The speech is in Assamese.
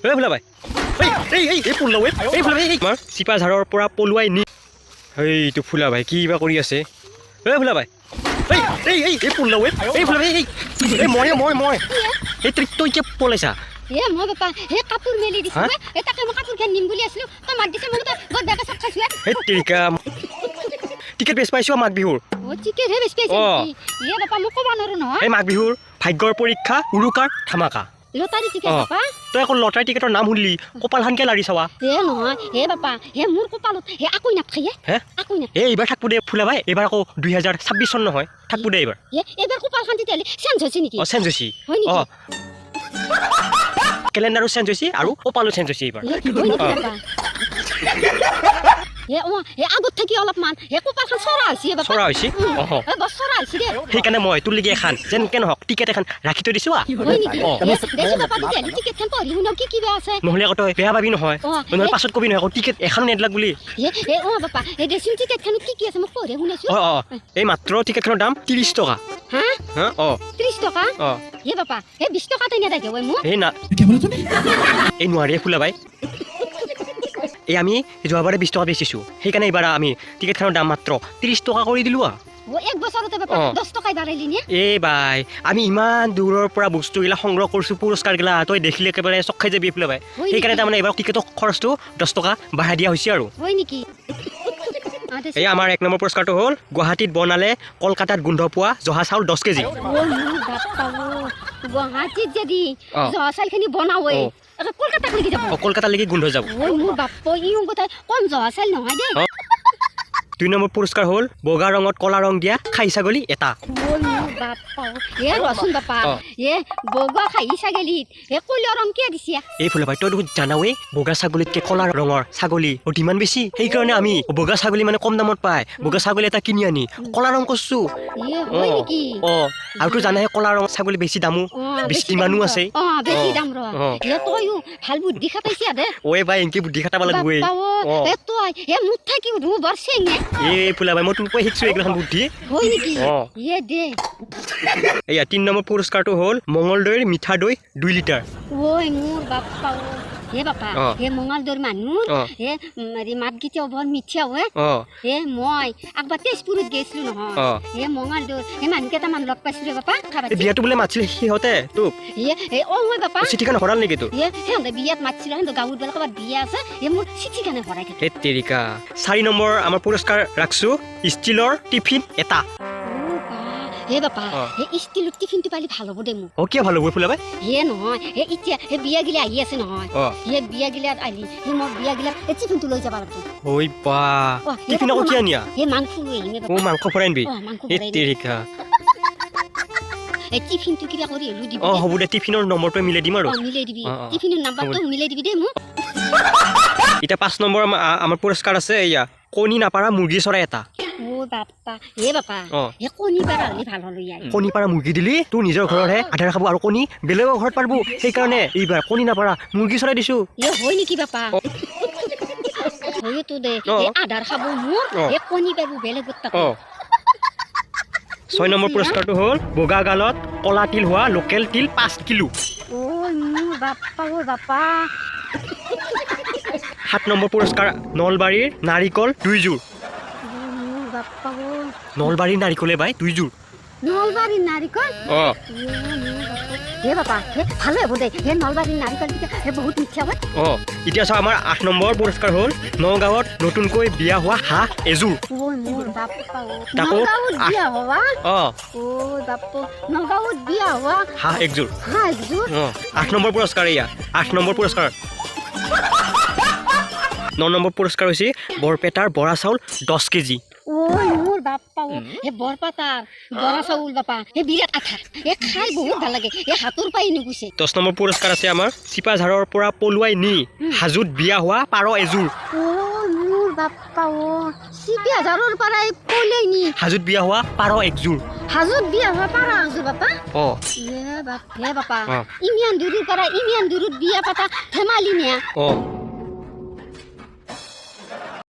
এই ফুলা ভাই এই ফুল লওঁ এই ফুলা ভাই আমাৰ চিপাঝাৰৰ পৰা পলুৱাই নি এইটো ফুলা ভাই কি বা কৰি আছে এই ফুলা ভাই এই ফুল লওঁ এই ফুলা ভাই এই মই এই তই কিয় পলাইছা মই বাপা হে কাপোৰ মেলি দিছো এ তাকে মই কাপোৰ খান নিম বুলি আছিলো তই মাক দিছে মই তো বৰ বেকা চক খাইছো এই টিকা টিকেট বেছ পাইছো মাঘ বিহুৰ টিকেট হে বেছ পাইছো এ বাপা মই ক'ব নোৱাৰো নহয় এই মাঘ বিহুৰ ভাগ্যৰ পৰীক্ষা উৰুকাৰ ধামাকা লটাৰী টিকেট বাপা তই আকৌ লটাৰী টিকেটৰ নাম শুনলি কপালখানকে লাৰি চাৱা হে নহয় হে বাপা হে মোৰ কপালত হে আকই নাখায়ে হে আকই না এইবাৰ থাকবো দে ফুলা ভাই এইবাৰ আকৌ 2026 চন নহয় থাকবো দে এইবাৰ এইবাৰ কপালখান তেতিয়ালে চেঞ্জ হৈছে নেকি চেঞ্জ হৈছে কেলেণ্ডাৰো চেঞ্জ হৈছে আৰু কপালো চেঞ্জ হৈছে এইবাৰ আগত থাকি অলপমান কপালখন চৰা হৈছে চৰা হৈছে চৰা হৈছে দে সেইকাৰণে মই তোৰ লাগি এখন যেনকে নহওক টিকেট এখন ৰাখি থৈ দিছো নহ'লে আকৌ তই বেয়া পাবি নহয় নহ'লে পাছত কবি নহয় আকৌ টিকেট এখন নেদলাক বুলি এই মাত্ৰ টিকেটখনৰ দাম 30 টকা 30 টকা হে বাপা 20 টকা তই নেদাকে এই না এই নোৱাৰে ফুলা ভাই এই আমি যোৱাবাৰে 20 টকা বেচিছো সেইকাৰণে এইবাৰ আমি টিকেটখনৰ দাম মাত্ৰ 30 টকা কৰি দিলো এক বছৰতে বাপা 10 টকাই বাঢ়াইলি নে এই ভাই আমি ইমান দূৰৰ পৰা বস্তুগিলা সংগ্ৰহ কৰিছো পুৰস্কাৰগিলা তই দেখিলে একেবাৰে চক খাই যাবি ফুলা ভাই সেইকাৰণে তাৰমানে এইবাৰ টিকেটৰ খৰচটো 10 টকা বঢ়াই দিয়া হৈছে আৰু হয় নেকি এই আমাৰ 1 নম্বৰ পুৰস্কাৰটো হ'ল গুৱাহাটীত বনালে কলকাতাত গোন্ধ পোৱা জহা চাউল 10 কেজি গুৱাহাটীত যদি জহা চাউলখিনি বনাওৱে কলকাতালৈকে গোন্ধ যাব কম জহা চাউল নহয় দে 2 নম্বৰ পুৰস্কাৰ হ'ল বগা ৰঙত কলা ৰং দিয়া খাই ছাগলী এটা বগা খাই ছাগলীত কলা ৰং কিয় দিছে এই ফুলা ভাই তই দেখোন জানাৱে বগা ছাগলীতকে কলা ৰঙৰ ছাগলী ডিমাণ্ড বেছি সেইকাৰণে আমি বগা ছাগলী মানে কম দামত পায় বগা ছাগলী এটা কিনি আনি কলা ৰং কৰছো আৰু তো জানাহে কলা ৰং ছাগলী বেছি দামো বেছি ডিমাণ্ডো আছে ভাল বুদ্ধি খাটাইছে দে ঐ ভাই এনকে বুদ্ধি খাটাব লাগিব এই ফুলা ভাই মই তোৰ পৰা শিকছো এইগিলাখন বুদ্ধি এয়া 3 নম্বৰ পুৰস্কাৰটো হ'ল মঙলদৈৰ মিঠা দৈ 2 লিটাৰ মঙলদৈৰ মানুহ মাত গীতেও বৰ মিঠা হয় মই একবাৰ তেজপুৰত গৈছিলো নহয় মঙলদৈৰ মানুহ কেইটামান লগ পাইছিলো বাপা বিয়াটো বোলে মাতিছিলে সিহঁতে তোক বাপা চিঠিখন ভৰাল নেকি তোৰ সিহঁতে বিয়াত মাতিছিলে সিহঁতৰ গাঁৱত বোলে ক'ৰবাত বিয়া আছে মোৰ চিঠিখনে ভৰাই থাকে 4 নম্বৰ আমাৰ পুৰস্কাৰ ৰাখছো ষ্টিলৰ টিফিন এটা বাপা ষ্টিলৰ টিফিনটো পালি ভাল হ'ব দে মোক কিয় ভাল হ'ব ফুলা ভাই নহয় এতিয়া বিয়া গিলা আহি আছে নহয় বিয়া গিলাত আহিলি মই বিয়া গিলাত টিফিনটো লৈ যাব লাগিব টিফিন আকৌ কি আনিয়া মাংস লৈ আহিম মাংস ভৰাই আনিবি টিফিনটো কিবা কৰি হ'লো দিবি হ'ব দে টিফিনৰ নম্বৰটো মিলাই দিম আৰু মিলাই দিবি টিফিনৰ নাম্বাৰটো মিলাই দিবি দেই মোক এতিয়া 5 নম্বৰ আমাৰ পুৰস্কাৰ আছে এয়া কণী নাপাৰা মুৰ্গী চৰাই এটা কণী পাৰা মুৰ্গী দিলি তোৰ নিজৰ ঘৰতহে আধা খাব আৰু কণী বেলেগৰ ঘৰত পাৰব সেইকাৰণে এইবাৰ কণী নাপাৰা মুৰ্গী চৰাই দিছো হয় নেকি বাপা হয়তো দে আধাৰ খাব মোৰ কণী পাব বেলেগত 6 নম্বৰ পুৰস্কাৰটো হ'ল বগা গালত কলা তিল হোৱা লোকেল তিল 5 কিলো 7 নম্বৰ পুৰস্কাৰ নলবাৰীৰ নাৰিকল 2 জোৰ নলবাৰীৰ নাৰিকলে বাই 2 জোৰ নলবাৰীৰ নাৰিকল বাপা ভালো হ'ব দে নলবাৰীৰ নাৰিকল বহুত মিঠা হয় এতিয়া চাওঁ আমাৰ 8 নম্বৰ পুৰস্কাৰ হ'ল নগাঁৱত নতুনকৈ বিয়া হোৱা হাঁহ এযোৰ হাঁহ একযোৰ 8 নম্বৰ পুৰস্কাৰ এয়া 8 নম্বৰ পুৰস্কাৰ 9 নম্বৰ পুৰস্কাৰ হৈছে বৰপেটাৰ বৰা চাউল 10 কেজি মোৰ বাপ্পা বৰপেটাৰ বৰা চাউল বাপা বিৰাট আঠা খাই বহুত ভাল লাগে হাতৰ পাই নুগুছে 10 নম্বৰ পুৰস্কাৰ আছে আমাৰ চিপাঝাৰৰ পৰা পলুৱাই নি হাজোত বিয়া হোৱা পাৰ এযোৰ মোৰ বাপ্পা চিপাঝাৰৰ পৰাই পলুৱাই নি হাজোত বিয়া হোৱা পাৰ একযোৰ হাজোত বিয়া হোৱা পাৰ একযোৰ বাপা বাপা ইমান দূৰৰ পৰা ইমান দূৰত বিয়া পাতা ধেমালি নিয়া